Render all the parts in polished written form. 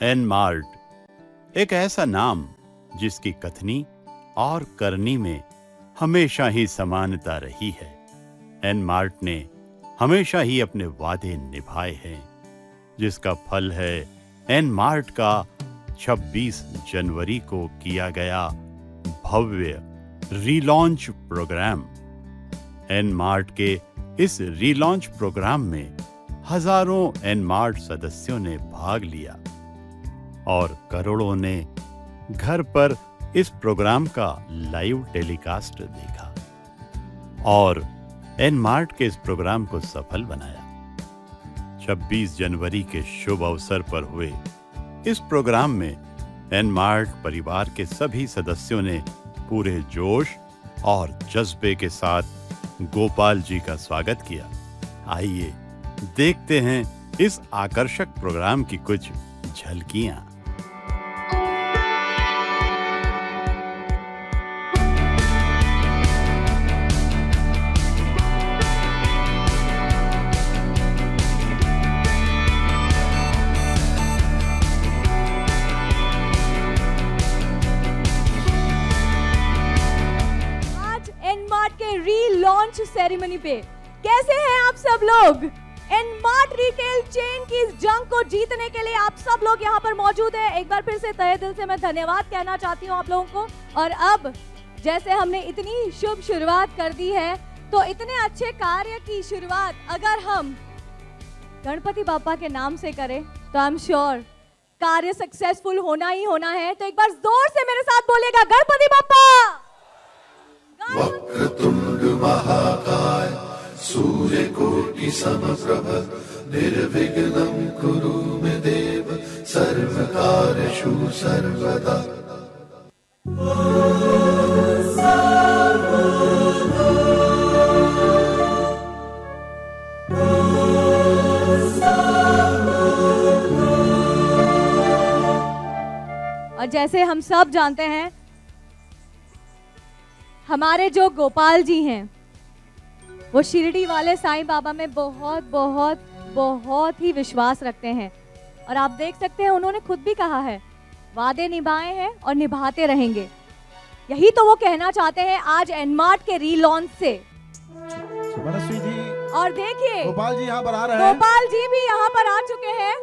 N mart एक ऐसा नाम जिसकी कथनी और करनी में हमेशा ही समानता रही है। एन मार्ट ने हमेशा ही अपने वादे निभाए हैं, जिसका फल है एन मार्ट का 26 जनवरी को किया गया भव्य रीलॉन्च प्रोग्राम। एन मार्ट के इस रीलॉन्च प्रोग्राम में हजारों एन मार्ट सदस्यों ने भाग लिया और करोड़ों ने घर पर इस प्रोग्राम का लाइव टेलीकास्ट देखा और एन मार्ट के इस प्रोग्राम को सफल बनाया। 26 जनवरी के शुभ अवसर पर हुए इस प्रोग्राम में एन मार्ट परिवार के सभी सदस्यों ने पूरे जोश और जज्बे के साथ गोपाल जी का स्वागत किया। आइए देखते हैं इस आकर्षक प्रोग्राम की कुछ झलकियां। आज एन मार्ट के रीलॉन्च सेरेमनी पे कैसे हैं आप सब लोग? एन मार्ट रिटेल चेन की इस जंग को जीतने के लिए आप सब लोग यहाँ पर मौजूद हैं। एक बार फिर से तहे दिल से मैं धन्यवाद कहना चाहती हूँ आप लोगों को। और अब जैसे हमने इतनी शुभ शुरुआत कर दी है, तो इतने अच्छे कार्य की शुरुआत अगर हम गणपति बापा के नाम से करें तो आई एम श्योर कार्य सक्सेसफुल होना ही होना है। तो एक बार जोर से मेरे साथ बोलिएगा, गणपति बापा। वक्रतुंड महाकाय सूर्यकोटि समप्रभ निर्विघ्नं कुरु मे देव सर्वकार्येषु सर्वदा। और जैसे हम सब जानते हैं, हमारे जो गोपाल जी हैं वो शिरडी वाले साईं बाबा में बहुत बहुत बहुत ही विश्वास रखते हैं। और आप देख सकते हैं उन्होंने खुद भी कहा है, वादे निभाए हैं और निभाते रहेंगे। यही तो वो कहना चाहते हैं आज एन मार्ट के रीलॉन्च से। मनस्वी जी और देखिए गोपाल जी यहाँ पर आ रहे हैं। गोपाल जी भी यहाँ पर आ चुके हैं।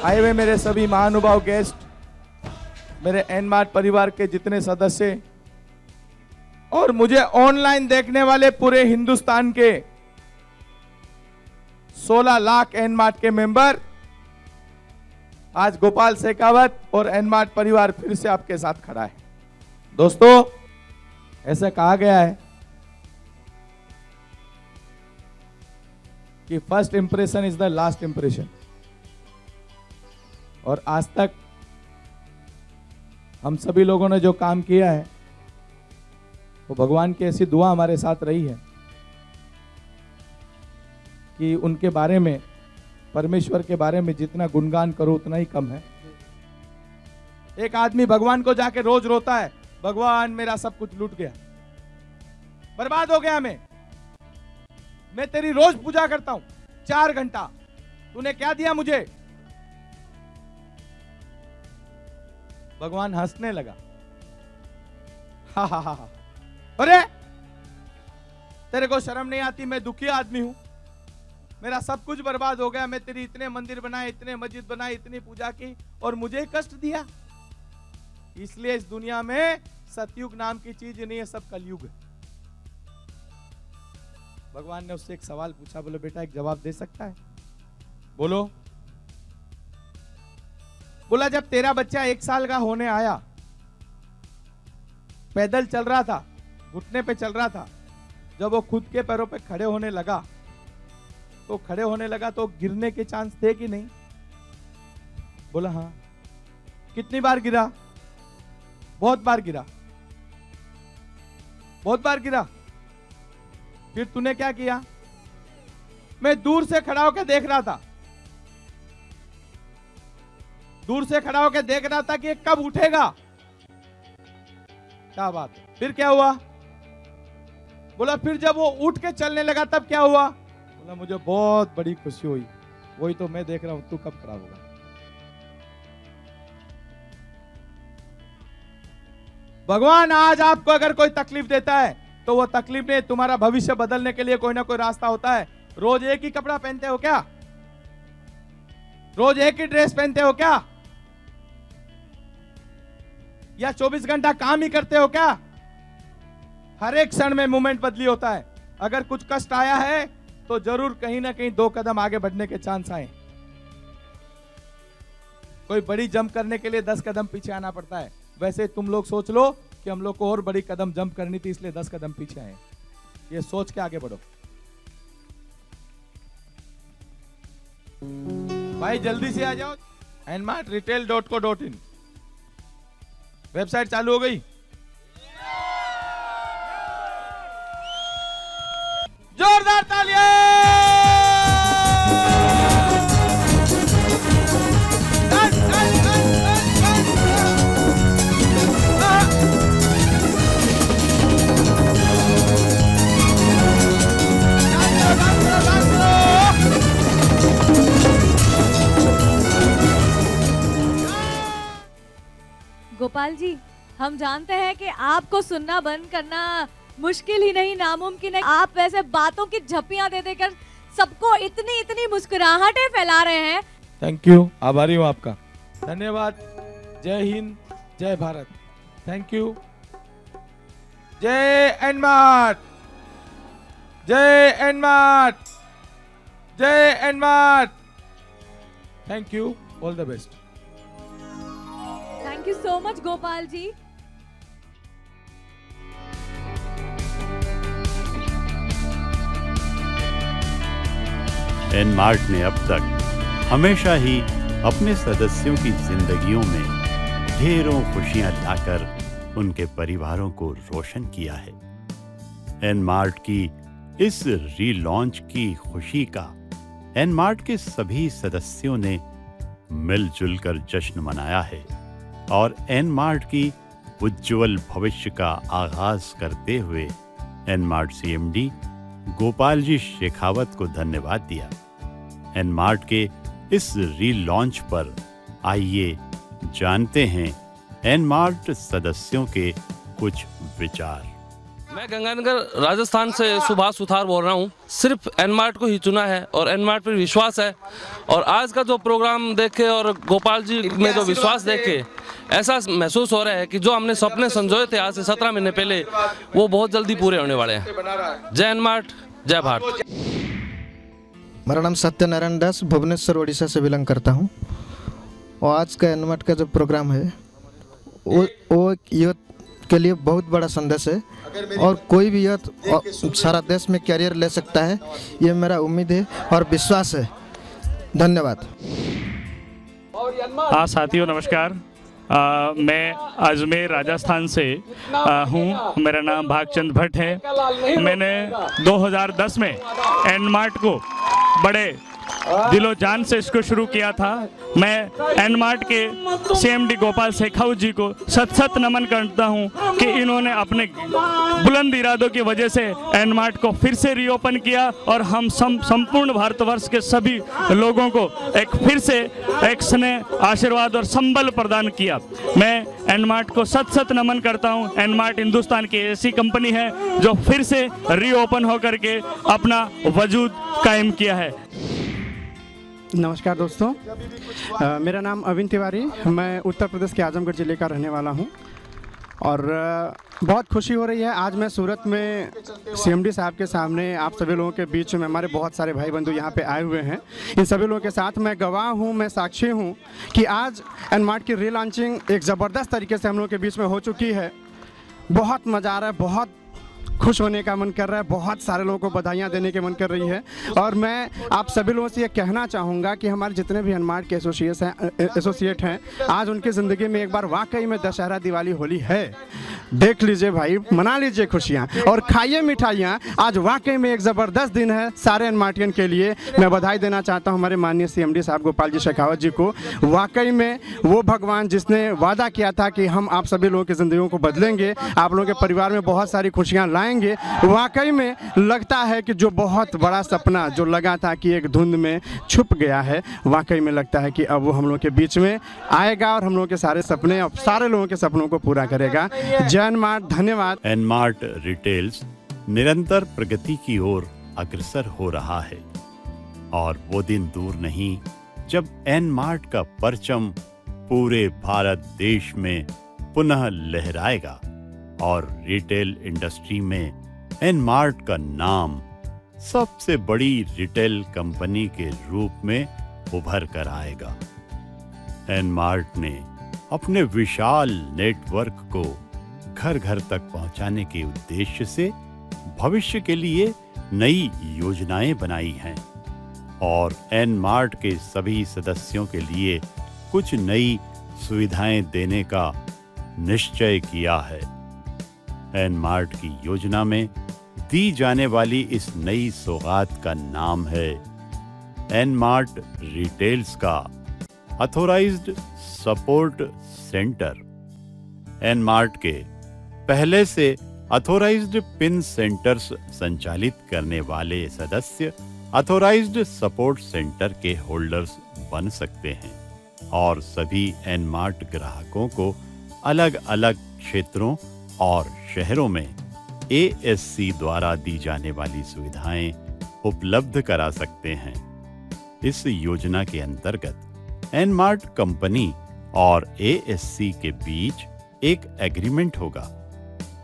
आए हुए मेरे सभी महानुभाव गेस्ट, मेरे एन मार्ट परिवार के जितने सदस्य और मुझे ऑनलाइन देखने वाले पूरे हिंदुस्तान के 16 लाख एन मार्ट के मेंबर, आज गोपाल शेखावत और एन मार्ट परिवार फिर से आपके साथ खड़ा है। दोस्तों, ऐसा कहा गया है कि first impression is the last impression. और आज तक हम सभी लोगों ने जो काम किया है वो भगवान की ऐसी दुआ हमारे साथ रही है कि उनके बारे में, परमेश्वर के बारे में जितना गुणगान करो उतना ही कम है। एक आदमी भगवान को जाके रोज रोता है, भगवान मेरा सब कुछ लूट गया, बर्बाद हो गया, मैं तेरी रोज पूजा करता हूं 4 घंटा, तूने क्या दिया मुझे? भगवान हंसने लगा, हा हा हा, अरे तेरे को शर्म नहीं आती? मैं दुखी आदमी हूं, मेरा सब कुछ बर्बाद हो गया, मैं तेरी इतने मंदिर बनाए, इतने मस्जिद बनाए, इतनी पूजा की और मुझे कष्ट दिया। इसलिए इस दुनिया में सतयुग नाम की चीज नहीं है, सब कलयुग है। भगवान ने उससे एक सवाल पूछा, बोले बेटा एक जवाब दे सकता है? बोलो। बोला जब तेरा बच्चा 1 साल का होने आया, पैदल चल रहा था, घुटने पे चल रहा था, जब वो खुद के पैरों पे खड़े होने लगा तो गिरने के चांस थे कि नहीं? बोला हाँ। कितनी बार गिरा? बहुत बार गिरा। बहुत बार गिरा। फिर तूने क्या किया? मैं दूर से खड़ा होकर देख रहा था, दूर से खड़ा होकर देख रहा था कि ये कब उठेगा। क्या बात है। फिर क्या हुआ? बोला फिर जब वो उठ के चलने लगा तब क्या हुआ? बोला मुझे बहुत बड़ी खुशी हुई। वही तो मैं देख रहा हूं, तू कब खड़ा होगा। भगवान आज आपको अगर कोई तकलीफ देता है तो वो तकलीफ नहीं, तुम्हारा भविष्य बदलने के लिए कोई ना कोई रास्ता होता है। रोज एक ही कपड़ा पहनते हो क्या? रोज एक ही ड्रेस पहनते हो क्या? या 24 घंटा काम ही करते हो क्या? हर एक क्षण में मूवमेंट बदली होता है। अगर कुछ कष्ट आया है तो जरूर कहीं ना कहीं 2 कदम आगे बढ़ने के चांस आए। कोई बड़ी जंप करने के लिए 10 कदम पीछे आना पड़ता है। वैसे तुम लोग सोच लो कि हम लोग को और बड़ी कदम जंप करनी थी, इसलिए 10 कदम पीछे आए। ये सोच के आगे बढ़ो भाई, जल्दी से आ जाओ। nmartretail.co.in वेबसाइट चालू हो गई। जोरदार तालियां। गोपाल जी, हम जानते हैं कि आपको सुनना बंद करना मुश्किल ही नहीं, नामुमकिन है। आप वैसे बातों की झप्पियां दे देकर सबको इतनी इतनी मुस्कुराहटें फैला रहे हैं। थैंक यू, आभारी हूं आपका। धन्यवाद। जय हिंद, जय भारत। Thank you. जय एनमार्ट, जय एनमार्ट, जय Nmart. Thank you, all the best. Thank you so much Gopal ji. Nmart ने अब तक हमेशा ही अपने सदस्यों की जिंदगियों में ढेरों खुशियां लाकर उनके परिवारों को रोशन किया है। एनमार्ट की इस रीलॉन्च की खुशी का एनमार्ट के सभी सदस्यों ने मिलजुल कर जश्न मनाया है और एनमार्ट की उज्जवल भविष्य का आगाज करते हुए एनमार्ट सीएमडी गोपाल जी शेखावत को धन्यवाद दिया। एनमार्ट के इस रीलॉन्च पर आइए जानते हैं एनमार्ट सदस्यों के कुछ विचार। मैं गंगानगर राजस्थान से सुभाष सुथार बोल रहा हूँ। सिर्फ एनमार्ट को ही चुना है और एनमार्ट पर विश्वास है। और आज का जो प्रोग्राम देख के और गोपाल जी में जो विश्वास देख के ऐसा महसूस हो रहा है कि जो हमने सपने संजोए थे आज से 17 महीने पहले, वो बहुत जल्दी पूरे होने वाले हैं। जय एनमार्ट, जय भारत। मेरा नाम सत्यनारायण दास, भुवनेश्वर उड़ीसा से बिलोंग करता हूँ। और आज का एनमार्ट का जो प्रोग्राम है वो यूथ के लिए बहुत बड़ा संदेश है और कोई भी यूथ सारा देश में कैरियर ले सकता है, ये मेरा उम्मीद है और विश्वास है। धन्यवाद। साथियों नमस्कार। मैं अजमेर राजस्थान से हूँ। मेरा नाम भागचंद भट्ट है। मैंने 2010 में एनमार्ट को बड़े दिलो जान से इसको शुरू किया था। मैं एनमार्ट के सीएमडी गोपाल शेखावत जी को सत नमन करता हूं कि इन्होंने अपने बुलंद इरादों की वजह से एनमार्ट को फिर से रीओपन किया और हम संपूर्ण भारतवर्ष के सभी लोगों को एक फिर से एक स्नेह, आशीर्वाद और संबल प्रदान किया। मैं एनमार्ट को सत नमन करता हूं। एनमार्ट हिंदुस्तान की ऐसी कंपनी है जो फिर से रीओपन होकर के अपना वजूद कायम किया है। नमस्कार दोस्तों, मेरा नाम अविन तिवारी, मैं उत्तर प्रदेश के आजमगढ़ ज़िले का रहने वाला हूं और बहुत खुशी हो रही है। आज मैं सूरत में सीएमडी साहब के सामने आप सभी लोगों के बीच में, हमारे बहुत सारे भाई बंधु यहाँ पे आए हुए हैं, इन सभी लोगों के साथ मैं गवाह हूँ, मैं साक्षी हूँ कि आज एनमार्ट की रीलॉन्चिंग एक ज़बरदस्त तरीके से हम लोगों के बीच में हो चुकी है। बहुत मज़ा आ रहा है, बहुत खुश होने का मन कर रहा है, बहुत सारे लोगों को बधाइयाँ देने के मन कर रही है। और मैं आप सभी लोगों से ये कहना चाहूँगा कि हमारे जितने भी एनमार्ट के एसोसिएट हैं, आज उनकी ज़िंदगी में एक बार वाकई में दशहरा, दिवाली, होली है। देख लीजिए भाई, मना लीजिए खुशियाँ और खाइए मिठाइयाँ। आज वाकई में एक ज़बरदस्त दिन है सारे एनमार्टियन के लिए। मैं बधाई देना चाहता हूँ हमारे माननीय सीएमडी साहब गोपाल जी शेखावत जी को। वाकई में वो भगवान जिसने वादा किया था कि हम आप सभी लोगों की ज़िंदगियों को बदलेंगे, आप लोगों के परिवार में बहुत सारी खुशियाँ लाएंगे, वाकई में लगता है कि जो बहुत बड़ा सपना जो लगा था कि एक धुंध में छुप गया है, वाकई में लगता है कि अब वो हम लोगों के बीच में आएगा और हम लोगों के सारे सपने, अब सारे लोगों के सपनों को पूरा करेगा। जय एनमार्ट, धन्यवाद। एनमार्ट रिटेल्स निरंतर प्रगति की ओर अग्रसर हो रहा है और वो दिन दूर नहीं जब एनमार्ट का परचम पूरे भारत देश में पुनः लहराएगा और रिटेल इंडस्ट्री में एनमार्ट का नाम सबसे बड़ी रिटेल कंपनी के रूप में उभर कर आएगा। एनमार्ट ने अपने विशाल नेटवर्क को घर घर तक पहुंचाने के उद्देश्य से भविष्य के लिए नई योजनाएं बनाई हैं और एनमार्ट के सभी सदस्यों के लिए कुछ नई सुविधाएं देने का निश्चय किया है। एनमार्ट की योजना में दी जाने वाली इस नई सौगात का नाम है एनमार्ट रिटेल्स का ऑथोराइज्ड सपोर्ट सेंटर। एनमार्ट के पहले से ऑथोराइज्ड पिन सेंटर्स संचालित करने वाले सदस्य ऑथोराइज्ड सपोर्ट सेंटर के होल्डर्स बन सकते हैं और सभी एनमार्ट ग्राहकों को अलग अलग क्षेत्रों और शहरों में एएससी द्वारा दी जाने वाली सुविधाएं उपलब्ध करा सकते हैं। इस योजना के अंतर्गत एनमार्ट कंपनी और एएससी के बीच एक एग्रीमेंट होगा।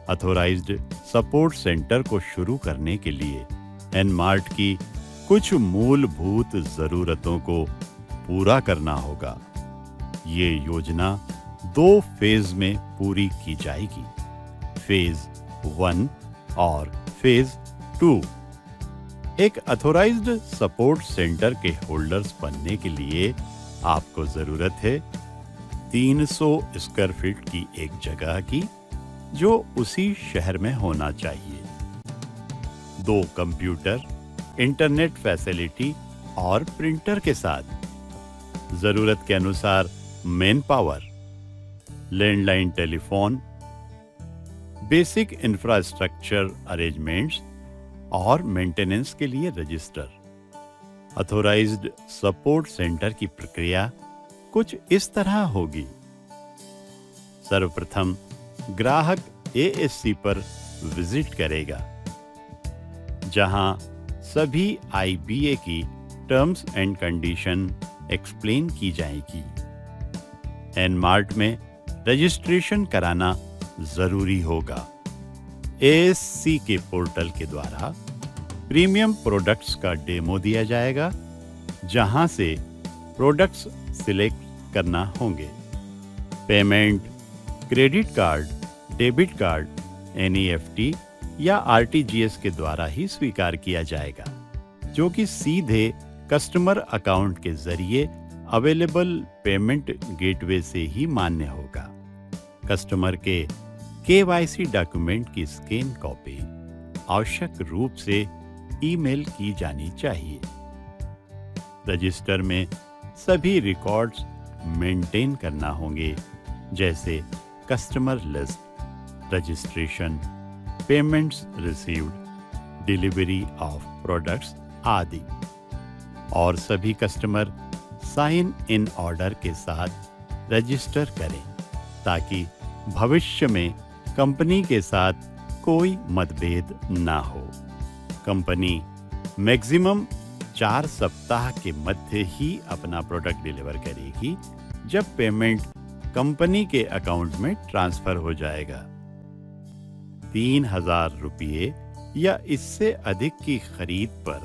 ऑथोराइज्ड सपोर्ट सेंटर को शुरू करने के लिए एनमार्ट की कुछ मूलभूत जरूरतों को पूरा करना होगा। ये योजना 2 फेज में पूरी की जाएगी, फेज 1 और फेज 2। एक ऑथोराइज्ड सपोर्ट सेंटर के होल्डर्स बनने के लिए आपको जरूरत है 300 स्क्वायर फीट की एक जगह की, जो उसी शहर में होना चाहिए, 2 कंप्यूटर, इंटरनेट फैसिलिटी और प्रिंटर के साथ जरूरत के अनुसार man power, landline telephone, basic infrastructure arrangements और मेंटेनेंस के लिए रजिस्टर। ऑथोराइज्ड सपोर्ट सेंटर की प्रक्रिया कुछ इस तरह होगी। सर्वप्रथम ग्राहक एएससी पर विजिट करेगा, जहां सभी आईबीए की टर्म्स एंड कंडीशन एक्सप्लेन की जाएगी। एनमार्ट में रजिस्ट्रेशन कराना जरूरी होगा। एएससी के पोर्टल के द्वारा प्रीमियम प्रोडक्ट्स का डेमो दिया जाएगा, जहां से प्रोडक्ट्स सिलेक्ट करना होंगे। Payment credit card, debit card, NEFT या आरटीजीएस के द्वारा ही स्वीकार किया जाएगा, जो कि सीधे कस्टमर अकाउंट के जरिए अवेलेबल पेमेंट गेटवे से ही मान्य होगा। कस्टमर के केवाईसी डॉक्यूमेंट की स्कैन कॉपी आवश्यक रूप से ईमेल की जानी चाहिए। रजिस्टर में सभी रिकॉर्ड्स मेंटेन करना होंगे, जैसे customer list, registration, payments received, delivery of products आदि। और सभी कस्टमर साइन इन ऑर्डर के साथ रजिस्टर करें, ताकि भविष्य में कंपनी के साथ कोई मतभेद ना हो। कंपनी मैक्सिमम 4 सप्ताह के मध्य ही अपना प्रोडक्ट डिलीवर करेगी, जब पेमेंट कंपनी के अकाउंट में ट्रांसफर हो जाएगा। 3,000 रुपये या इससे अधिक की खरीद पर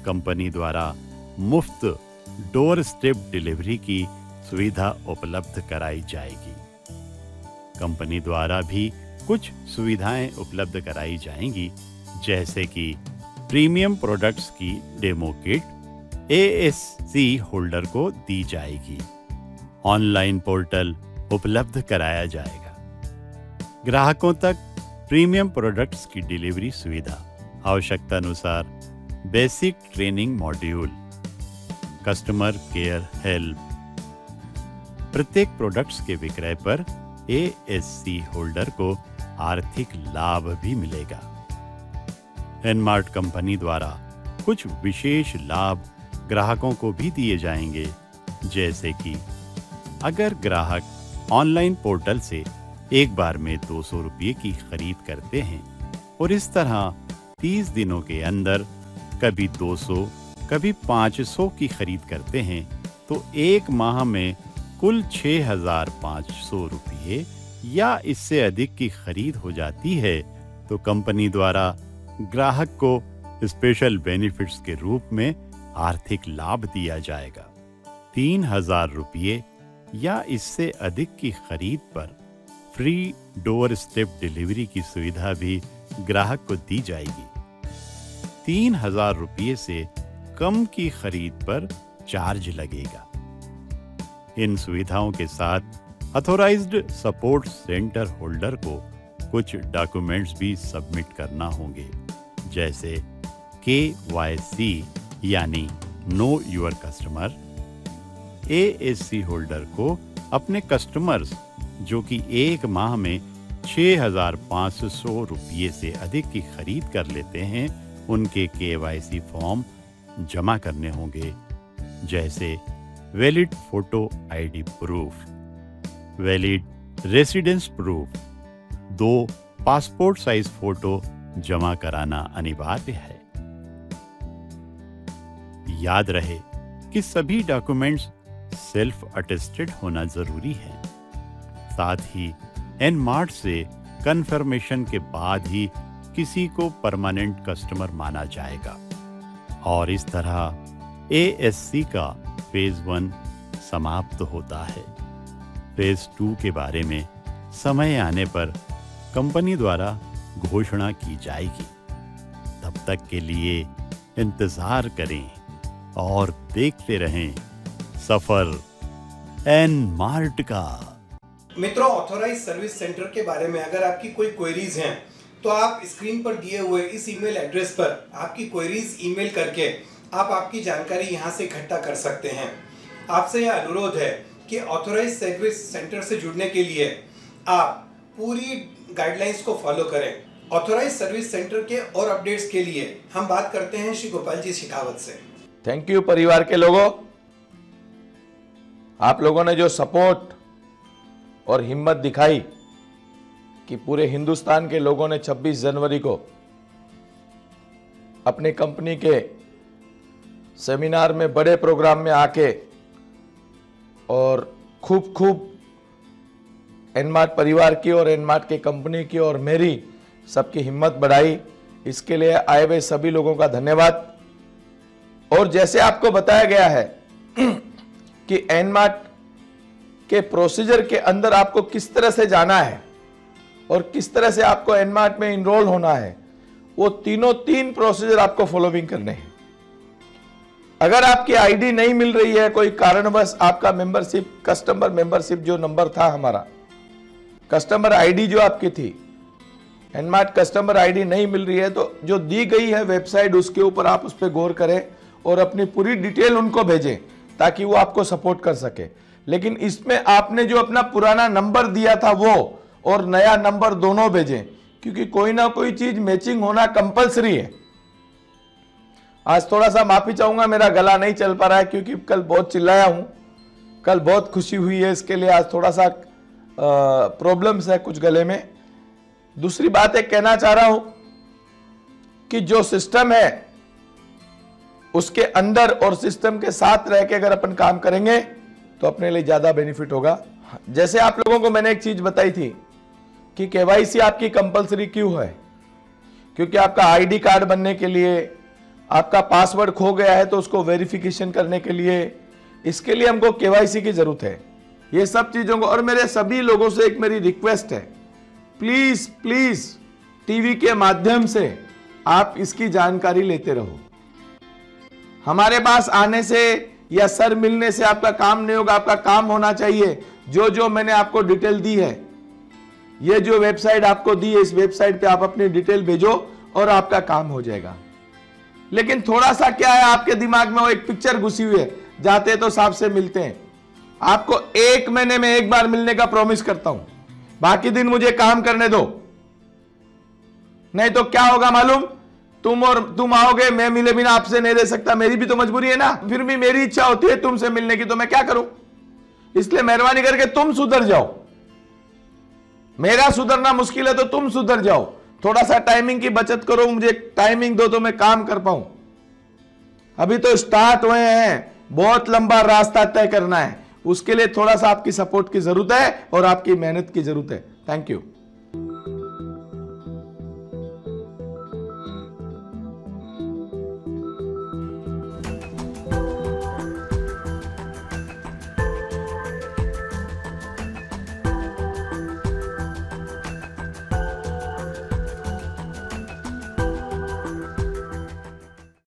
कंपनी द्वारा मुफ्त डोर स्टेप डिलीवरी की सुविधा उपलब्ध कराई जाएगी। कंपनी द्वारा भी कुछ सुविधाएं उपलब्ध कराई जाएंगी, जैसे कि प्रीमियम प्रोडक्ट्स की डेमो किट ASC होल्डर को दी जाएगी। ऑनलाइन पोर्टल उपलब्ध कराया जाएगा। ग्राहकों तक प्रीमियम प्रोडक्ट्स की डिलीवरी सुविधा, आवश्यकता अनुसार basic training module, customer care help. प्रत्येक प्रोडक्ट्स के विक्रय पर ASC होल्डर को आर्थिक लाभ भी मिलेगा। एनमार्ट कंपनी द्वारा कुछ विशेष लाभ ग्राहकों को भी दिए जाएंगे, जैसे कि अगर ग्राहक ऑनलाइन पोर्टल से एक बार में 200 रुपये की खरीद करते हैं और इस तरह 30 दिनों के अंदर कभी 200 कभी 500 की खरीद करते हैं, तो एक माह में कुल 6,500 रुपये या इससे अधिक की खरीद हो जाती है, तो कंपनी द्वारा ग्राहक को स्पेशल बेनिफिट्स के रूप में आर्थिक लाभ दिया जाएगा। 3,000 रुपये या इससे अधिक की खरीद पर फ्री डोर स्टेप डिलीवरी की सुविधा भी ग्राहक को दी जाएगी। 3,000 रुपये से कम की खरीद पर चार्ज लगेगा। इन सुविधाओं के साथ ऑथोराइज्ड सपोर्ट सेंटर होल्डर को कुछ डॉक्यूमेंट्स भी सबमिट करना होंगे, जैसे KYC यानी know your customer. ASC holder को अपने कस्टमर्स जो कि एक माह में 6,500 रुपये से अधिक की खरीद कर लेते हैं, उनके KYC फॉर्म जमा करने होंगे, जैसे valid photo ID proof, valid residence proof, 2 passport size photo जमा कराना अनिवार्य है। याद रहे कि सभी डॉक्यूमेंट्स सेल्फ अटेस्टेड होना जरूरी है। साथ ही एनमार्ट से कंफर्मेशन के बाद ही किसी को परमानेंट कस्टमर माना जाएगा और इस तरह ASC का फेज 1 समाप्त होता है। फेज 2 के बारे में समय आने पर कंपनी द्वारा घोषणा की जाएगी। तब तक के लिए इंतजार करें और देखते रहें सफर एनमार्ट का। मित्रों, ऑथोराइज सर्विस सेंटर के बारे में अगर आपकी कोई क्वेरीज हैं तो आप स्क्रीन पर दिए हुए इस ईमेल एड्रेस पर आपकी क्वेरीज ईमेल करके आप आपकी जानकारी यहां से इकट्ठा कर सकते हैं। आपसे यह अनुरोध है कि ऑथोराइज सर्विस सेंटर से जुड़ने के लिए आप पूरी गाइडलाइंस को फॉलो करें। ऑथोराइज सर्विस सेंटर के और अपडेट्स के लिए हम बात करते हैं श्री गोपाल जी शेखावत से। थैंक यू परिवार के लोगों, आप लोगों ने जो सपोर्ट और हिम्मत दिखाई कि पूरे हिंदुस्तान के लोगों ने 26 जनवरी को अपनी कंपनी के सेमिनार में, बड़े प्रोग्राम में आके और खूब एनमार्ट परिवार की और एनमार्ट की कंपनी की और मेरी सबकी हिम्मत बढ़ाई, इसके लिए आए हुए सभी लोगों का धन्यवाद। और जैसे आपको बताया गया है कि एनमार्ट के प्रोसीजर के अंदर आपको किस तरह से जाना है और किस तरह से आपको एनमार्ट में इनरोल होना है, वो तीन प्रोसीजर आपको फॉलोइंग करने हैं। अगर आपकी आईडी नहीं मिल रही है, कोई कारणवश आपका मेंबरशिप, कस्टमर मेंबरशिप जो नंबर था हमारा, कस्टमर आईडी जो आपकी थी, एनमार्ट कस्टमर आईडी नहीं मिल रही है, तो जो दी गई है वेबसाइट उसके ऊपर आप उस पर गौर करें और अपनी पूरी डिटेल उनको भेजें ताकि वो आपको सपोर्ट कर सके। लेकिन इसमें आपने जो अपना पुराना नंबर दिया था वो और नया नंबर दोनों भेजें, क्योंकि कोई ना कोई चीज मैचिंग होना कंपलसरी है। आज थोड़ा सा माफी चाहूंगा, मेरा गला नहीं चल पा रहा है क्योंकि कल बहुत चिल्लाया हूं, कल बहुत खुशी हुई है, इसके लिए आज थोड़ा सा प्रॉब्लम्स है कुछ गले में। दूसरी बात एक कहना चाह रहा हूं कि जो सिस्टम है उसके अंदर और सिस्टम के साथ रह के अगर अपन काम करेंगे तो अपने लिए ज्यादा बेनिफिट होगा। जैसे आप लोगों को मैंने एक चीज बताई थी कि केवाईसी आपकी कंपलसरी क्यों है। क्योंकि आपका आईडी कार्ड बनने के लिए, आपका पासवर्ड खो गया है तो उसको वेरिफिकेशन करने के लिए, इसके लिए हमको केवाईसी की जरूरत है। ये सब चीजों को, और मेरे सभी लोगों से एक मेरी रिक्वेस्ट है, प्लीज प्लीज टीवी के माध्यम से आप इसकी जानकारी लेते रहो। हमारे पास आने से या सर मिलने से आपका काम नहीं होगा, आपका काम होना चाहिए। जो जो मैंने आपको डिटेल दी है, ये जो वेबसाइट आपको दी है, इस वेबसाइट पे आप अपनी डिटेल भेजो और आपका काम हो जाएगा। लेकिन थोड़ा सा क्या है, आपके दिमाग में वो एक पिक्चर घुसी हुई है, जाते तो साहब से मिलते हैं। आपको 1 महीने में 1 बार मिलने का प्रॉमिस करता हूं, बाकी दिन मुझे काम करने दो। नहीं तो क्या होगा मालूम, तुम आओगे, मैं मिले बिना आपसे नहीं रह सकता, मेरी भी तो मजबूरी है ना। फिर भी मेरी इच्छा होती है तुमसे मिलने की, तो मैं क्या करूं। इसलिए मेहरबानी करके तुम सुधर जाओ। मेरा सुधरना मुश्किल है तो तुम सुधर जाओ। थोड़ा सा टाइमिंग की बचत करो, मुझे टाइमिंग दो तो मैं काम कर पाऊं। अभी तो स्टार्ट हुए हैं, बहुत लंबा रास्ता तय करना है। उसके लिए थोड़ा सा आपकी सपोर्ट की जरूरत है और आपकी मेहनत की जरूरत है। Thank you.